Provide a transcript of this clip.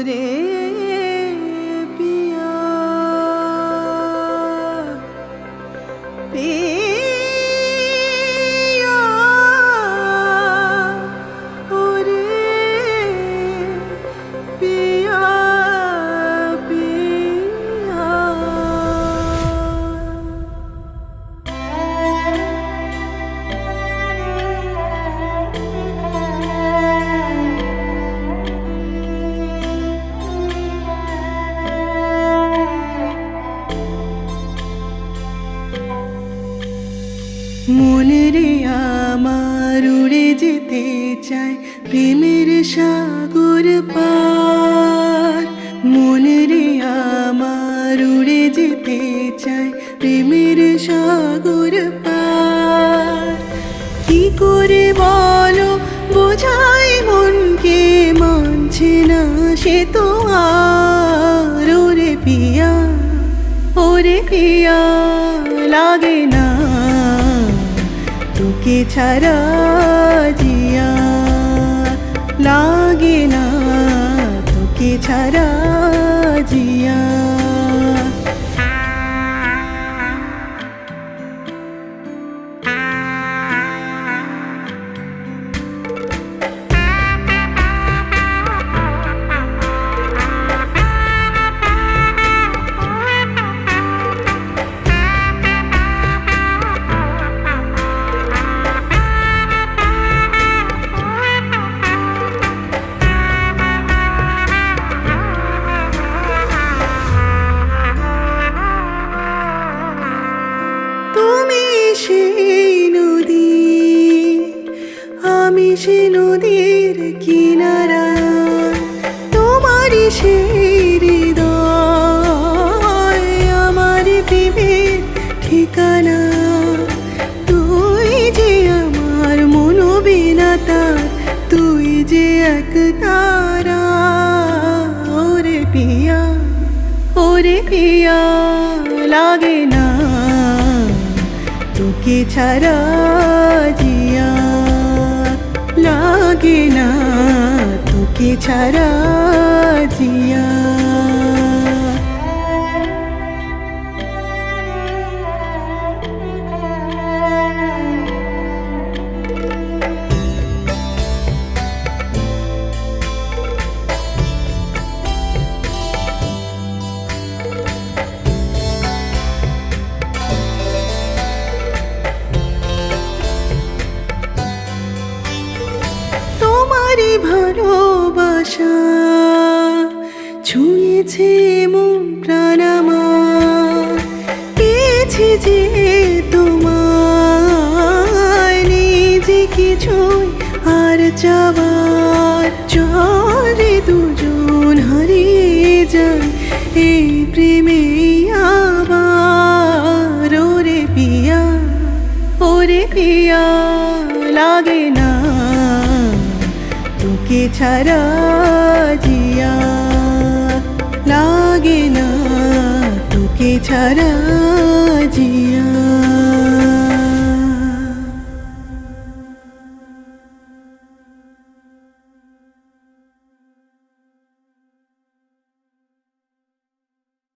রে পিয়া পিয়া ওরে পিয়া পিয়া মন রে আমার উড়ে যেতে চায় প্রেমের সাগর পার। মন রে আমার উড়ে যেতে চায় প্রেমের সাগর পার। কি করে বলো বোঝাই মনকে, মানছে না সে তো আর। ওরে পিয়া ওরে পিয়া লাগে না তোকে ছাড়া জিয়া, লাগে না তোকে ছাড়া জিয়া। আমি সে নদীর কিনারা, তোমারই সেই হৃদয় আমার প্রেমের ঠিকানা। তুই যে আমার মনোবিনাতা, তুই যে এক তারা। ওরে পিয়া ওরে পিয়া লাগে না তোকে ছাড়া জিয়া, লাগে না তোকে ছাড়া জিয়া। তোমারই ভালোবাসা ছুঁয়েছে মন প্রাণ আমার, পেয়েছি যে তোমায় নিজে কিছুই আর চাওয়ার। চলে দুজন হারিয়ে যান এই প্রেমে আবার। ওরে পিয়া ওরে পিয়া লাগে না তোকে ছাড়া জিয়া, লাগে না তোকে ছাড়া জিয়া।